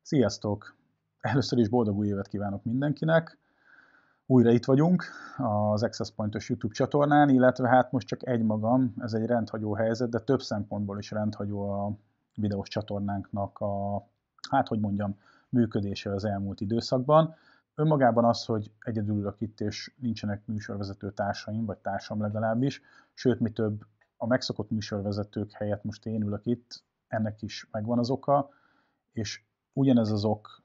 Sziasztok! Először is boldog új évet kívánok mindenkinek. Újra itt vagyunk az Access Point-os YouTube csatornán, illetve hát most csak egymagam, ez egy rendhagyó helyzet, de több szempontból is rendhagyó a videós csatornánknak működése az elmúlt időszakban. Önmagában az, hogy egyedül ülök itt, és nincsenek műsorvezető társaim, vagy társam legalábbis, sőt, mi több, a megszokott műsorvezetők helyett most én ülök itt, ennek is megvan az oka, és ugyanez az ok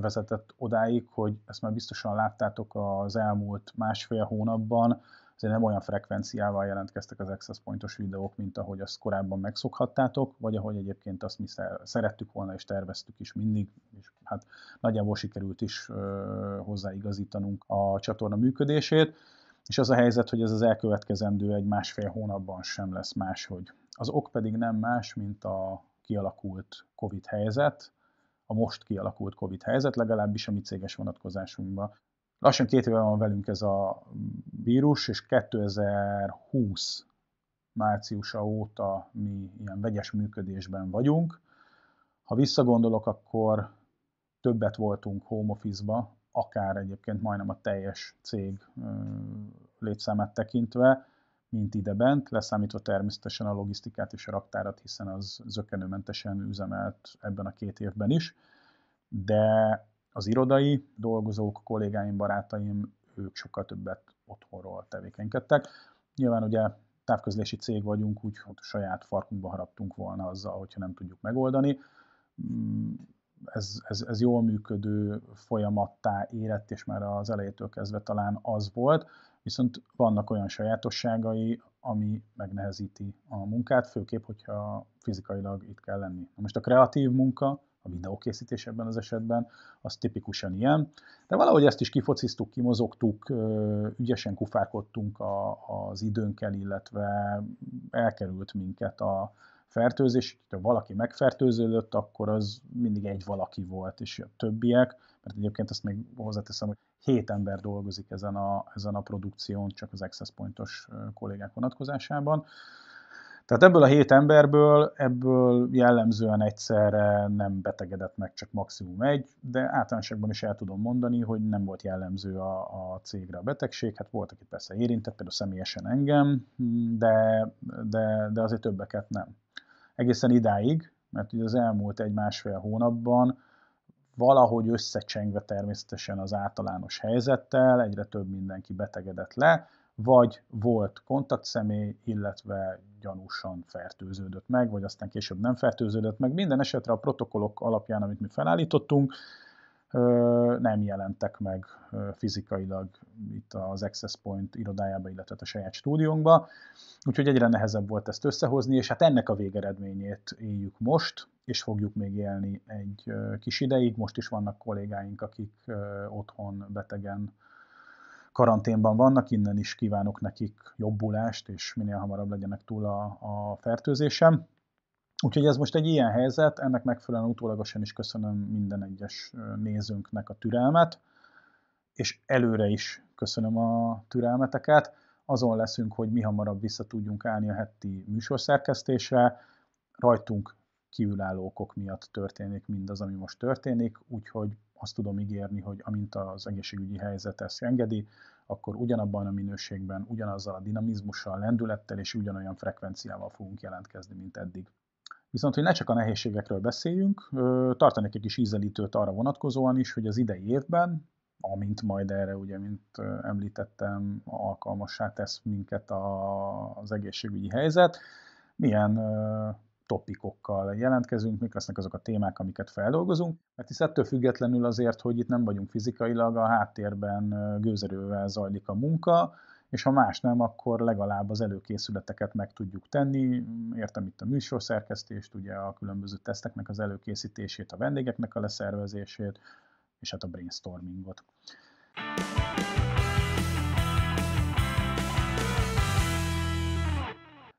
vezetett odáig, hogy ezt már biztosan láttátok az elmúlt másfél hónapban, azért nem olyan frekvenciával jelentkeztek az Access Point-os videók, mint ahogy azt korábban megszokhattátok, vagy ahogy egyébként azt mi szerettük volna és terveztük is mindig, és hát nagyjából sikerült is hozzáigazítanunk a csatorna működését, és az a helyzet, hogy ez az elkövetkezendő egy másfél hónapban sem lesz máshogy. Az ok pedig nem más, mint a kialakult Covid helyzet, a most kialakult Covid helyzet, legalábbis a mi céges vonatkozásunkban. Lassan 2 éve van velünk ez a vírus, és 2020 márciusa óta mi ilyen vegyes működésben vagyunk. Ha visszagondolok, akkor többet voltunk home office-ba, akár egyébként majdnem a teljes cég létszámát tekintve, mint idebent, leszámítva természetesen a logisztikát és a raktárat, hiszen az zökkenőmentesen üzemelt ebben a 2 évben is. De az irodai dolgozók, kollégáim, barátaim, ők sokkal többet otthonról tevékenykedtek. Nyilván ugye távközlési cég vagyunk, úgyhogy saját farkunkba haraptunk volna azzal, hogyha nem tudjuk megoldani. Ez jól működő folyamattá érett, és már az elejétől kezdve talán az volt, viszont vannak olyan sajátosságai, ami megnehezíti a munkát, főképp, hogyha fizikailag itt kell lenni. Most a kreatív munka, a videókészítés ebben az esetben, az tipikusan ilyen, de valahogy ezt is kifociztuk, kimozogtuk, ügyesen kufárkodtunk az időnkkel, illetve elkerült minket a fertőzés, ha valaki megfertőződött, akkor az mindig egy valaki volt, és a többiek, mert egyébként azt még hozzáteszem, hogy 7 ember dolgozik ezen a produkción, csak az Access Point-os kollégák vonatkozásában. Tehát ebből a 7 emberből, jellemzően egyszerre nem betegedett meg, csak maximum egy, de általánosságban is el tudom mondani, hogy nem volt jellemző a cégre a betegség. Hát volt, aki persze érintett, például személyesen engem, de azért többeket nem. Egészen idáig, mert ugye az elmúlt 1-1,5 hónapban valahogy összecsengve természetesen az általános helyzettel, egyre több mindenki betegedett le, vagy volt kontaktszemély, illetve gyanúsan fertőződött meg, vagy aztán később nem fertőződött meg. Minden esetre a protokollok alapján, amit mi felállítottunk, nem jelentek meg fizikailag itt az Access Point irodájába, illetve a saját stúdiónkba. Úgyhogy egyre nehezebb volt ezt összehozni, és hát ennek a végeredményét éljük most, és fogjuk még élni egy kis ideig. Most is vannak kollégáink, akik otthon betegen karanténban vannak, innen is kívánok nekik jobbulást, és minél hamarabb legyenek túl a fertőzésem. Úgyhogy ez most egy ilyen helyzet, ennek megfelelően utólagosan is köszönöm minden egyes nézőnknek a türelmet, és előre is köszönöm a türelmeteket. Azon leszünk, hogy mi hamarabb vissza tudjunk állni a heti műsorszerkesztésre. Rajtunk kívülálló okok miatt történik mindaz, ami most történik, úgyhogy azt tudom ígérni, hogy amint az egészségügyi helyzet ezt engedi, akkor ugyanabban a minőségben, ugyanazzal a dinamizmussal, lendülettel és ugyanolyan frekvenciával fogunk jelentkezni, mint eddig. Viszont, hogy ne csak a nehézségekről beszéljünk, tartanék egy kis ízelítőt arra vonatkozóan is, hogy az idei évben, amint majd erre, ugye, mint említettem, alkalmassá tesz minket az egészségügyi helyzet, milyen topikokkal jelentkezünk, mik lesznek azok a témák, amiket feldolgozunk, mert hisz ettől függetlenül azért, hogy itt nem vagyunk fizikailag, a háttérben gőzerővel zajlik a munka, és ha más nem, akkor legalább az előkészületeket meg tudjuk tenni. Értem itt a műsorszerkesztést, ugye a különböző teszteknek az előkészítését, a vendégeknek a leszervezését, és hát a brainstormingot.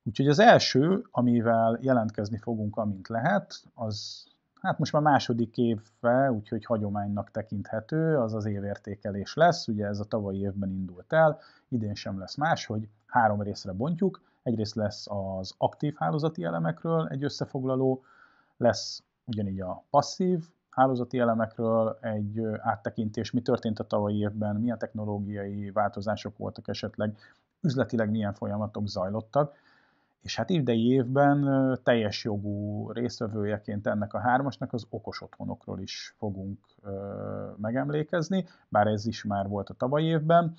Úgyhogy az első, amivel jelentkezni fogunk, amint lehet, az hát most már második évve, úgyhogy hagyománynak tekinthető, az az évértékelés lesz. Ugye ez a tavalyi évben indult el, idén sem lesz más, hogy 3 részre bontjuk. Egyrészt lesz az aktív hálózati elemekről egy összefoglaló, lesz ugyanígy a passzív hálózati elemekről egy áttekintés, mi történt a tavalyi évben, milyen technológiai változások voltak esetleg, üzletileg milyen folyamatok zajlottak, és hát idei évben teljes jogú résztvevőjeként ennek a hármasnak az okos otthonokról is fogunk megemlékezni, bár ez is már volt a tavalyi évben,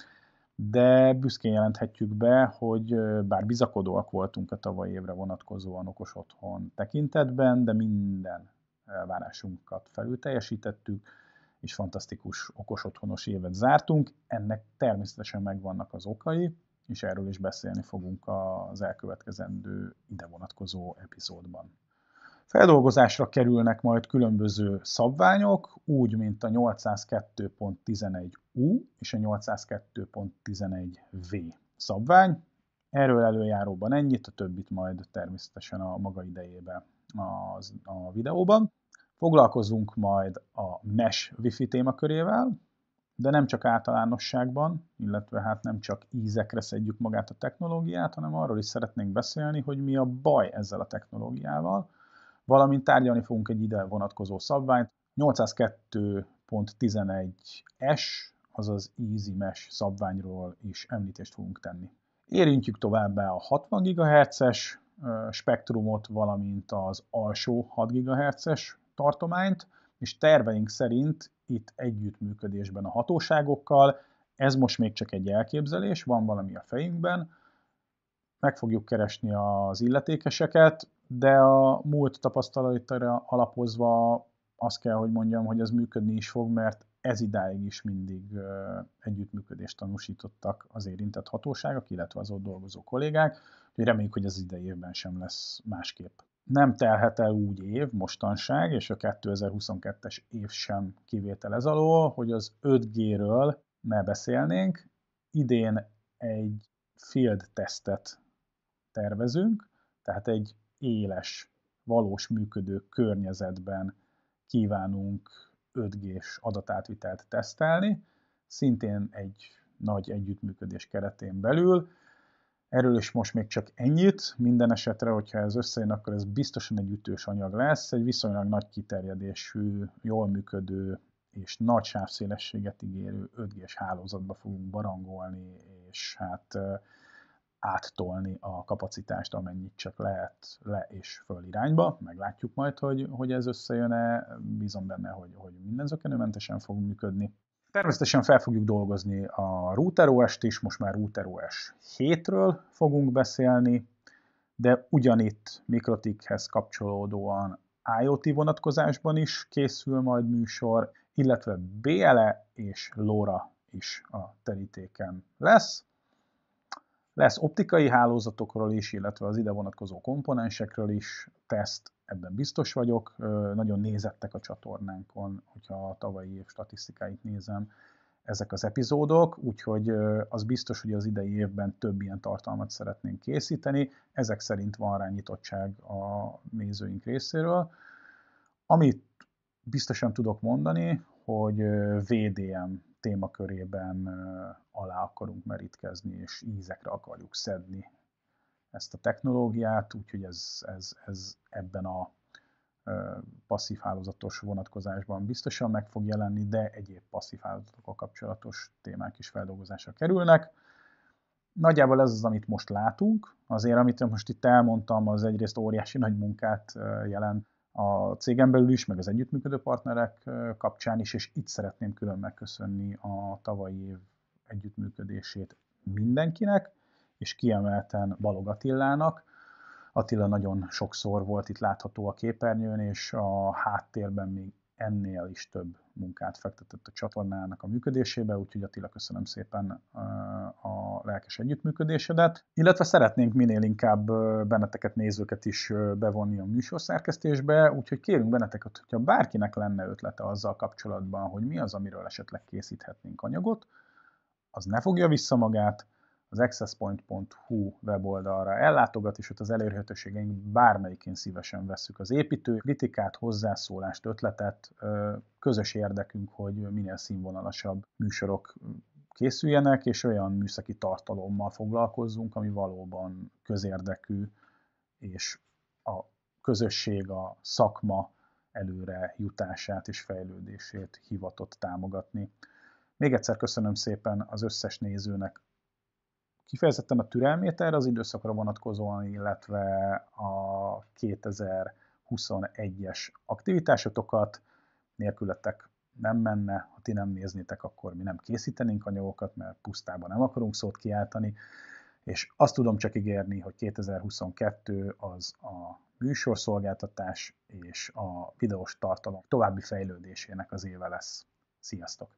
de büszkén jelenthetjük be, hogy bár bizakodóak voltunk a tavalyi évre vonatkozóan okos otthon tekintetben, de minden elvárásunkat felül teljesítettük, és fantasztikus okos otthonos évet zártunk. Ennek természetesen megvannak az okai, és erről is beszélni fogunk az elkövetkezendő ide vonatkozó epizódban. Feldolgozásra kerülnek majd különböző szabványok, úgy, mint a 802.11u és a 802.11v szabvány. Erről előjáróban ennyit, a többit majd természetesen a maga idejében a videóban. Foglalkozunk majd a Mesh Wi-Fi témakörével, de nem csak általánosságban, illetve hát nem csak ízekre szedjük magát a technológiát, hanem arról is szeretnénk beszélni, hogy mi a baj ezzel a technológiával, valamint tárgyalni fogunk egy ide vonatkozó szabványt, 802.11s, azaz Easy Mesh szabványról is említést fogunk tenni. Érintjük továbbá a 60 GHz-es spektrumot, valamint az alsó 6 GHz-es tartományt, és terveink szerint itt együttműködésben a hatóságokkal, ez most még csak egy elképzelés, van valami a fejünkben, meg fogjuk keresni az illetékeseket, de a múlt tapasztalataira alapozva azt kell, hogy mondjam, hogy ez működni is fog, mert ez idáig is mindig együttműködést tanúsítottak az érintett hatóságok, illetve az ott dolgozó kollégák, úgyhogy reméljük, hogy ez idei évben sem lesz másképp. Nem telhet el úgy év mostanság, és a 2022-es év sem kivétel ez alól, hogy az 5G-ről ne beszélnénk. Idén egy field tesztet tervezünk, tehát egy éles, valós működő környezetben kívánunk 5G-s adatátvitelt tesztelni, szintén egy nagy együttműködés keretén belül. Erről is most még csak ennyit, minden esetre, hogyha ez összejön, akkor ez biztosan egy ütős anyag lesz, egy viszonylag nagy kiterjedésű, jól működő és nagy sávszélességet ígérő 5G-s hálózatba fogunk barangolni, és hát áttolni a kapacitást, amennyit csak lehet le és föl irányba. Meglátjuk majd, hogy ez összejön-e, bízom benne, hogy minden zökkenőmentesen fog működni. Természetesen fel fogjuk dolgozni a RouterOS-t is, most már RouterOS 7-ről fogunk beszélni, de ugyanitt MikroTikhez kapcsolódóan IoT vonatkozásban is készül majd műsor, illetve BLE és LoRa is a terítéken lesz. Lesz optikai hálózatokról is, illetve az ide vonatkozó komponensekről is teszt, ebben biztos vagyok. Nagyon nézettek a csatornánkon, hogyha a tavalyi év statisztikáit nézem, ezek az epizódok, úgyhogy az biztos, hogy az idei évben több ilyen tartalmat szeretnénk készíteni. Ezek szerint van rá nyitottság a nézőink részéről. Amit biztosan tudok mondani, hogy VDM témakörében alá akarunk merítkezni, és ízekre akarjuk szedni ezt a technológiát, úgyhogy ez ebben a passzív hálózatos vonatkozásban biztosan meg fog jelenni, de egyéb passzív hálózatokkal kapcsolatos témák is feldolgozásra kerülnek. Nagyjából ez az, amit most látunk. Azért, amit most itt elmondtam, az egyrészt óriási nagy munkát jelent a cégen belül is, meg az együttműködő partnerek kapcsán is, és itt szeretném külön megköszönni a tavalyi év együttműködését mindenkinek, és kiemelten Balog Attilának. Attila nagyon sokszor volt itt látható a képernyőn, és a háttérben még ennél is több munkát fektetett a csatornának a működésébe, úgyhogy Attila, köszönöm szépen a lelkes együttműködésedet. Illetve szeretnénk minél inkább benneteket, nézőket is bevonni a műsorszerkesztésbe, úgyhogy kérünk benneteket, hogyha bárkinek lenne ötlete azzal kapcsolatban, hogy mi az, amiről esetleg készíthetnénk anyagot, az ne fogja vissza magát, az accesspoint.hu weboldalra ellátogat, és ott az elérhetőségeink bármelyikén szívesen vesszük az építő, kritikát, hozzászólást, ötletet. Közös érdekünk, hogy minél színvonalasabb műsorok készüljenek, és olyan műszaki tartalommal foglalkozzunk, ami valóban közérdekű, és a közösség, a szakma előre jutását és fejlődését hivatott támogatni. Még egyszer köszönöm szépen az összes nézőnek kifejezetten a türelmét erre az időszakra vonatkozóan, illetve a 2021-es aktivitásotokat. Nélkületek nem menne, ha ti nem néznétek, akkor mi nem készítenénk anyagokat, mert pusztában nem akarunk szót kiáltani, és azt tudom csak ígérni, hogy 2022 az a műsorszolgáltatás és a videós tartalom további fejlődésének az éve lesz. Sziasztok!